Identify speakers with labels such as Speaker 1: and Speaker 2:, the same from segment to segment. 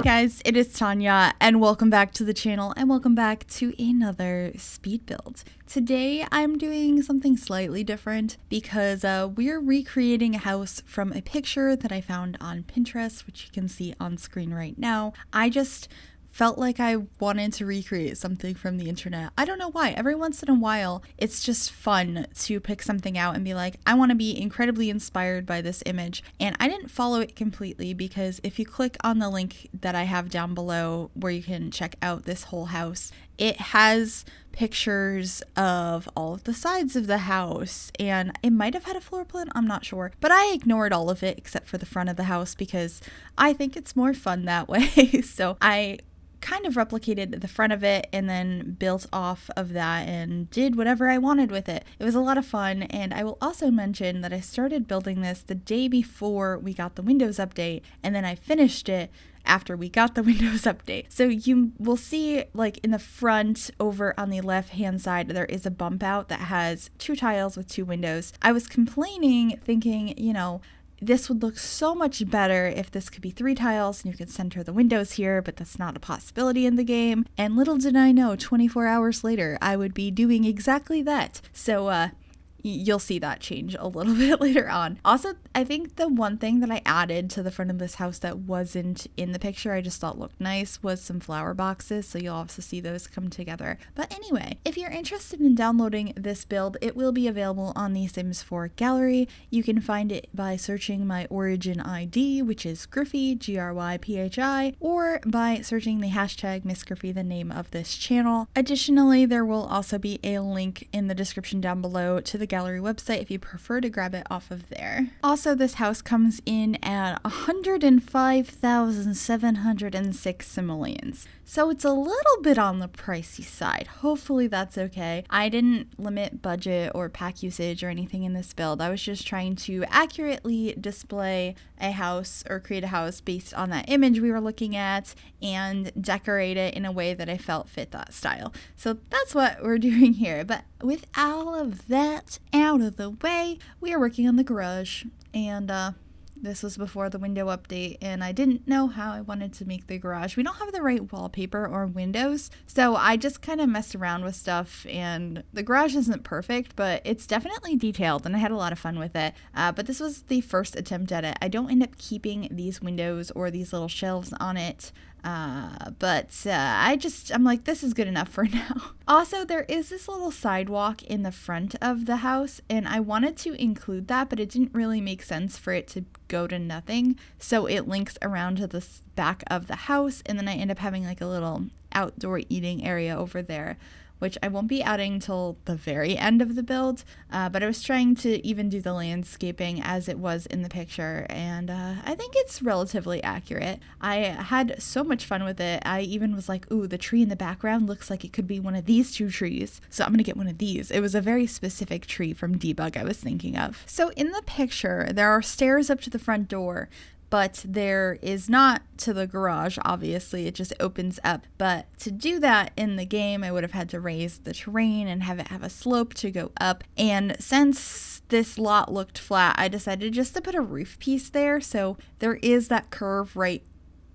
Speaker 1: guys, it is Tanya and welcome back to the channel and welcome back to another speed build. Today I'm doing something slightly different because we're recreating a house from a picture that I found on Pinterest, which you can see on screen right now. I just felt like I wanted to recreate something from the internet. I don't know why. Every once in a while, it's just fun to pick something out and be like, I want to be incredibly inspired by this image. And I didn't follow it completely because if you click on the link that I have down below where you can check out this whole house, it has pictures of all of the sides of the house, and it might have had a floor plan, I'm not sure, but I ignored all of it except for the front of the house because I think it's more fun that way. So I kind of replicated the front of it and then built off of that and did whatever I wanted with it. It was a lot of fun, and I will also mention that I started building this the day before we got the Windows update, and then I finished it after we got the Windows update. So you will see, like, in the front over on the left hand side, there is a bump out that has 2 tiles with 2 windows. I was complaining, thinking, you know, this would look so much better if this could be 3 tiles and you could center the windows here, but that's not a possibility in the game. And little did I know, 24 hours later, I would be doing exactly that. So, you'll see that change a little bit later on. Also, I think the one thing that I added to the front of this house that wasn't in the picture, I just thought looked nice, was some flower boxes. So you'll also see those come together. But anyway, if you're interested in downloading this build, it will be available on the Sims 4 gallery. You can find it by searching my origin ID, which is Gryphi, Gryphi, or by searching the hashtag Miss Gryphi, the name of this channel. Additionally, there will also be a link in the description down below to the gallery website if you prefer to grab it off of there. Also, this house comes in at 105,706 simoleons. So it's a little bit on the pricey side. Hopefully that's okay. I didn't limit budget or pack usage or anything in this build. I was just trying to accurately display a house or create a house based on that image we were looking at and decorate it in a way that I felt fit that style. So that's what we're doing here. But with all of that out of the way, we are working on the garage, and this was before the window update, and I didn't know how I wanted to make the garage. We don't have the right wallpaper or windows, so I just kind of messed around with stuff, and the garage isn't perfect, but it's definitely detailed, and I had a lot of fun with it. But this was the first attempt at it. I don't end up keeping these windows or these little shelves on it. I'm like, this is good enough for now. Also, there is this little sidewalk in the front of the house, and I wanted to include that, but it didn't really make sense for it to go to nothing. So it links around to the back of the house, and then I end up having like a little outdoor eating area over there, which I won't be adding till the very end of the build, but I was trying to even do the landscaping as it was in the picture, and I think it's relatively accurate. I had so much fun with it. I even was like, ooh, the tree in the background looks like it could be one of these 2 trees, so I'm gonna get one of these. It was a very specific tree from Debug I was thinking of. So in the picture, there are stairs up to the front door, but there is not to the garage, obviously. It just opens up. But to do that in the game, I would have had to raise the terrain and have it have a slope to go up. And since this lot looked flat, I decided just to put a roof piece there. So there is that curve right,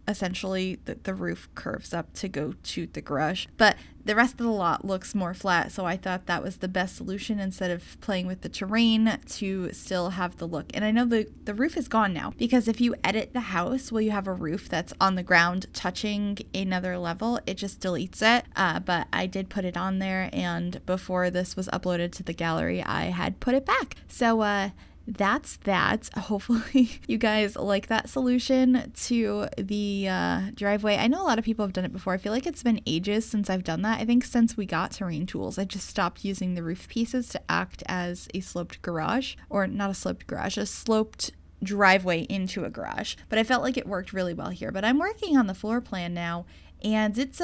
Speaker 1: essentially, the roof curves up to go to the garage. But the rest of the lot looks more flat, so I thought that was the best solution instead of playing with the terrain to still have the look. And I know the roof is gone now, because if you edit the house, will you have a roof that's on the ground touching another level? It just deletes it, but I did put it on there, and before this was uploaded to the gallery, I had put it back. So, that's that. Hopefully you guys like that solution to the driveway. I know a lot of people have done it before. I feel like it's been ages since I've done that. I think since we got terrain tools, I just stopped using the roof pieces to act as a sloped garage, or not a sloped garage, a sloped driveway into a garage. But I felt like it worked really well here. But I'm working on the floor plan now, and it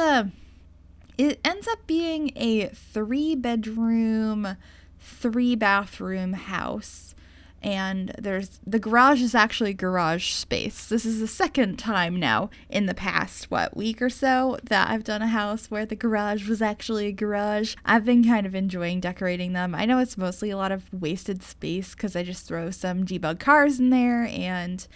Speaker 1: ends up being a 3-bedroom, 3-bathroom house. And the garage is actually garage space. This is the second time now in the past, week or so that I've done a house where the garage was actually a garage. I've been kind of enjoying decorating them. I know it's mostly a lot of wasted space because I just throw some debug cars in there and,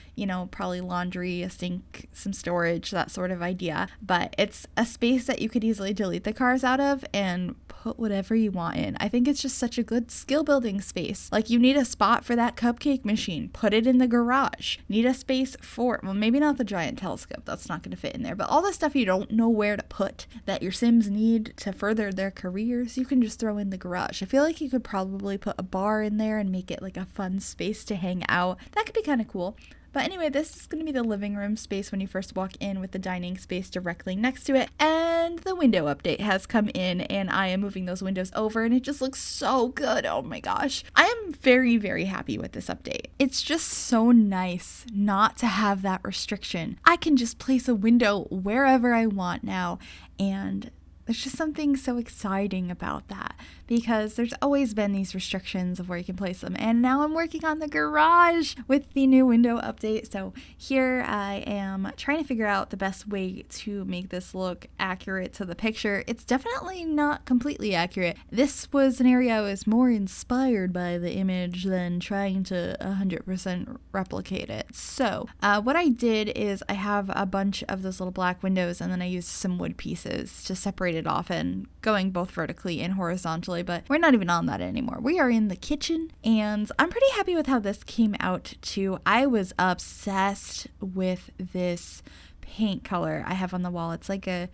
Speaker 1: probably laundry, a sink, some storage, that sort of idea. But it's a space that you could easily delete the cars out of and put whatever you want in. I think it's just such a good skill building space. Like, you need a spot for that cupcake machine, put it in the garage. Need a space for, well, maybe not the giant telescope, that's not going to fit in there, but all the stuff you don't know where to put that your Sims need to further their careers, you can just throw in the garage. I feel like you could probably put a bar in there and make it like a fun space to hang out. That could be kind of cool. But anyway, this is going to be the living room space when you first walk in, with the dining space directly next to it. And the window update has come in, and I am moving those windows over, and it just looks so good. Oh my gosh. I am very, very happy with this update. It's just so nice not to have that restriction. I can just place a window wherever I want now, and there's just something so exciting about that, because there's always been these restrictions of where you can place them. And now I'm working on the garage with the new window update. So here I am trying to figure out the best way to make this look accurate to the picture. It's definitely not completely accurate. This was an area I was more inspired by the image than trying to 100% replicate it. So what I did is I have a bunch of those little black windows, and then I used some wood pieces to separate it off, and going both vertically and horizontally, but we're not even on that anymore. We are in the kitchen, and I'm pretty happy with how this came out too. I was obsessed with this paint color I have on the wall. It's like a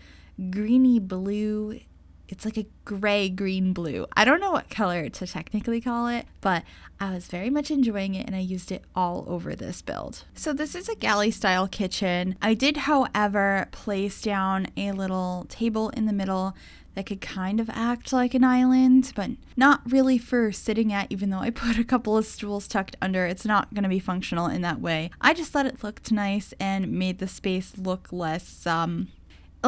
Speaker 1: greeny blue. It's like a gray green blue. I don't know what color to technically call it, but I was very much enjoying it, and I used it all over this build. So this is a galley style kitchen. I did, however, place down a little table in the middle that could kind of act like an island, but not really for sitting at, even though I put a couple of stools tucked under. It's not going to be functional in that way. I just thought it looked nice and made the space look less,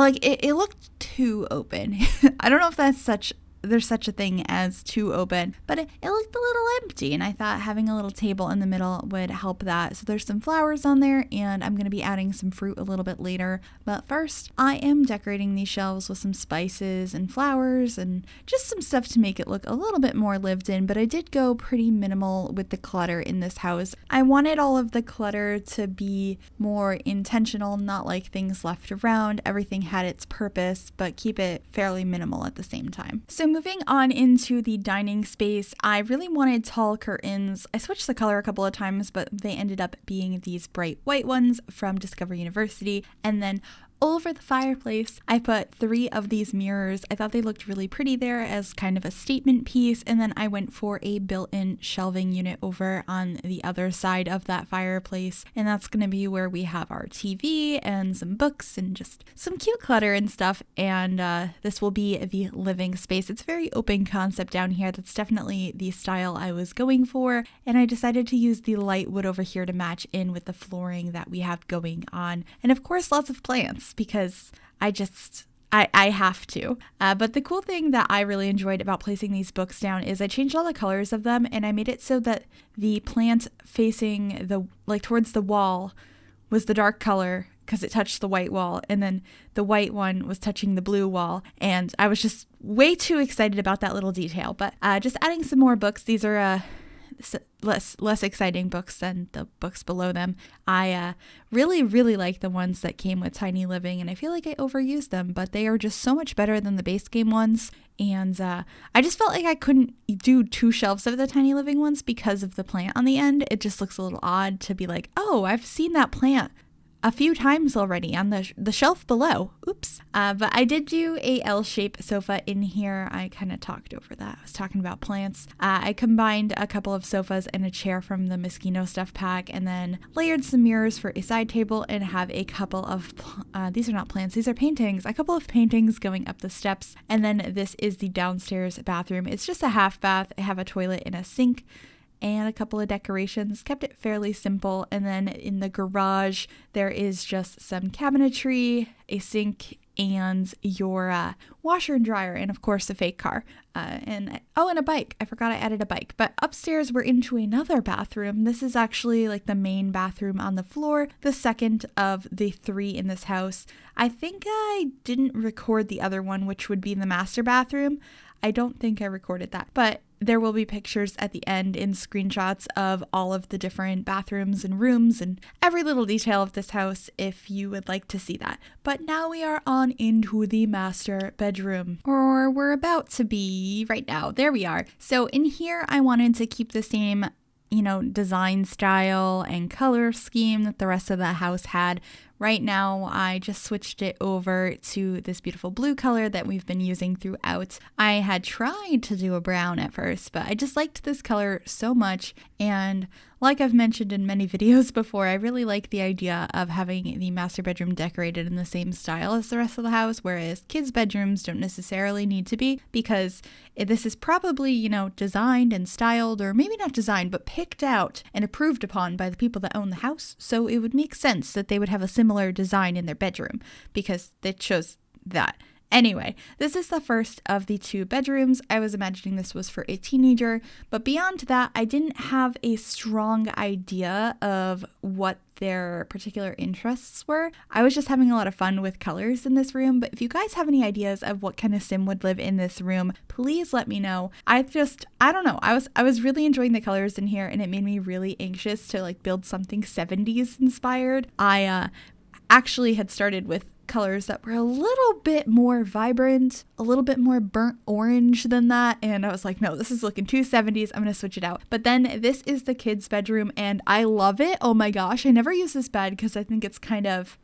Speaker 1: it looked too open. I don't know if there's such a thing as too open, but it looked a little empty, and I thought having a little table in the middle would help that. So there's some flowers on there, and I'm going to be adding some fruit a little bit later. But first, I am decorating these shelves with some spices and flowers and just some stuff to make it look a little bit more lived in, but I did go pretty minimal with the clutter in this house. I wanted all of the clutter to be more intentional, not like things left around. Everything had its purpose, but keep it fairly minimal at the same time. So moving on into the dining space, I really wanted tall curtains. I switched the color a couple of times, but they ended up being these bright white ones from Discovery University. And then over the fireplace, I put 3 of these mirrors. I thought they looked really pretty there as kind of a statement piece, and then I went for a built-in shelving unit over on the other side of that fireplace, and that's going to be where we have our TV and some books and just some cute clutter and stuff, and this will be the living space. It's a very open concept down here. That's definitely the style I was going for, and I decided to use the light wood over here to match in with the flooring that we have going on, and of course lots of plants, because I have to. But the cool thing that I really enjoyed about placing these books down is I changed all the colors of them, and I made it so that the plant facing towards the wall was the dark color because it touched the white wall, and then the white one was touching the blue wall, and I was just way too excited about that little detail. But just adding some more books. These are less exciting books than the books below them. I really like the ones that came with Tiny Living, and I feel like I overused them, but they are just so much better than the base game ones. And I just felt like I couldn't do 2 shelves of the Tiny Living ones because of the plant on the end. It just looks a little odd to be like, oh, I've seen that plant a few times already on the shelf below. Oops. But I did do a L-shaped sofa in here. I kind of talked over that. I was talking about plants. I combined a couple of sofas and a chair from the Moschino stuff pack, and then layered some mirrors for a side table, and have a couple of, these are not plants, these are paintings, a couple of paintings going up the steps. And then this is the downstairs bathroom. It's just a half bath. I have a toilet and a sink, and a couple of decorations, kept it fairly simple. And then in the garage, there is just some cabinetry, a sink, and your washer and dryer, and of course a fake car. And a bike. I forgot I added a bike. But upstairs we're into another bathroom. This is actually like the main bathroom on the floor, the second of the 3 in this house. I think I didn't record the other one, which would be the master bathroom. I don't think I recorded that, but there will be pictures at the end in screenshots of all of the different bathrooms and rooms and every little detail of this house if you would like to see that. But now we are on into the master bedroom, or we're about to be right now. There we are. So in here, I wanted to keep the same, design style and color scheme that the rest of the house had. Right now, I just switched it over to this beautiful blue color that we've been using throughout. I had tried to do a brown at first, but I just liked this color so much. And like I've mentioned in many videos before, I really like the idea of having the master bedroom decorated in the same style as the rest of the house, whereas kids' bedrooms don't necessarily need to be, because this is probably, designed and styled, or maybe not designed, but picked out and approved upon by the people that own the house. So it would make sense that they would have a similar design in their bedroom, because it shows that. Anyway, this is the first of the 2 bedrooms. I was imagining this was for a teenager, but beyond that, I didn't have a strong idea of what their particular interests were. I was just having a lot of fun with colors in this room, but if you guys have any ideas of what kind of sim would live in this room, please let me know. I don't know. I was really enjoying the colors in here, and it made me really anxious to build something 70s inspired. I actually had started with colors that were a little bit more vibrant, a little bit more burnt orange than that, and I was like, no, this is looking too 70s. I'm gonna switch it out. But then this is the kids' bedroom, and I love it. Oh my gosh, I never use this bed because I think it's kind of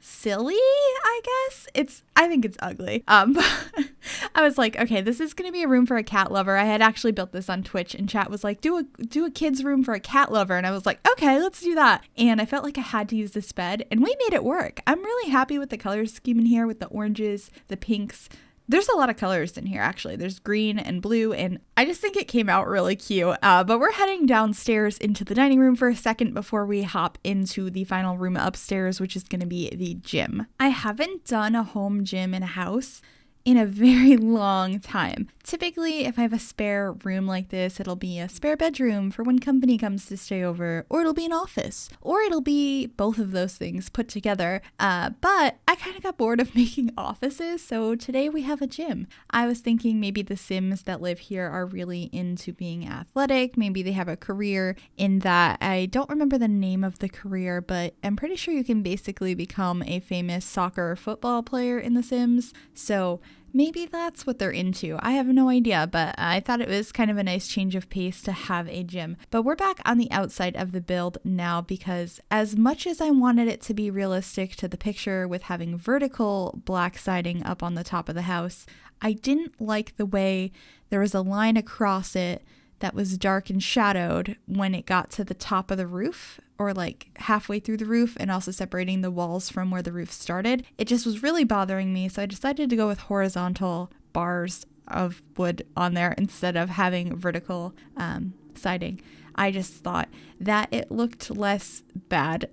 Speaker 1: silly, I guess. I think it's ugly. I was like, okay, this is gonna be a room for a cat lover. I had actually built this on Twitch, and chat was like, do a kid's room for a cat lover, and I was like, okay, let's do that. And I felt like I had to use this bed, and we made it work. I'm really happy with the color scheme in here, with the oranges, the pinks. There's a lot of colors in here, actually. There's green and blue, and I just think it came out really cute. But we're heading downstairs into the dining room for a second before we hop into the final room upstairs, which is going to be the gym. I haven't done a home gym in a house in a very long time. Typically, if I have a spare room like this, it'll be a spare bedroom for when company comes to stay over, or it'll be an office, or it'll be both of those things put together. But I kind of got bored of making offices, so today we have a gym. I was thinking maybe the Sims that live here are really into being athletic. Maybe they have a career in that. I don't remember the name of the career, but I'm pretty sure you can basically become a famous soccer or football player in The Sims. So maybe that's what they're into. I have no idea, but I thought it was kind of a nice change of pace to have a gym. But we're back on the outside of the build now, because as much as I wanted it to be realistic to the picture with having vertical black siding up on the top of the house, I didn't like the way there was a line across it that was dark and shadowed when it got to the top of the roof, or halfway through the roof, and also separating the walls from where the roof started. It just was really bothering me, so I decided to go with horizontal bars of wood on there instead of having vertical siding. I just thought that it looked less bad.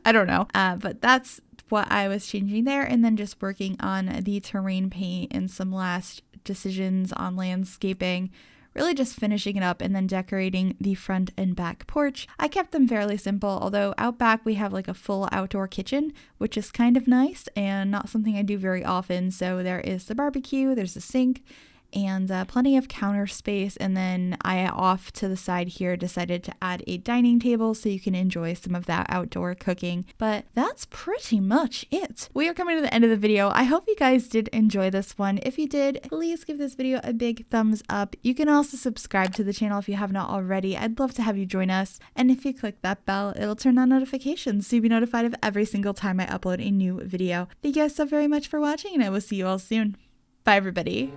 Speaker 1: I don't know, but that's what I was changing there, and then just working on the terrain paint and some last decisions on landscaping. Really just finishing it up and then decorating the front and back porch. I kept them fairly simple, although out back we have a full outdoor kitchen, which is kind of nice and not something I do very often. So there is the barbecue, there's a sink, and plenty of counter space. And then I, off to the side here, decided to add a dining table so you can enjoy some of that outdoor cooking. But that's pretty much it. We are coming to the end of the video. I hope you guys did enjoy this one. If you did, please give this video a big thumbs up. You can also subscribe to the channel if you have not already. I'd love to have you join us. And if you click that bell, it'll turn on notifications so you'll be notified of every single time I upload a new video. Thank you guys so very much for watching, and I will see you all soon. Bye, everybody.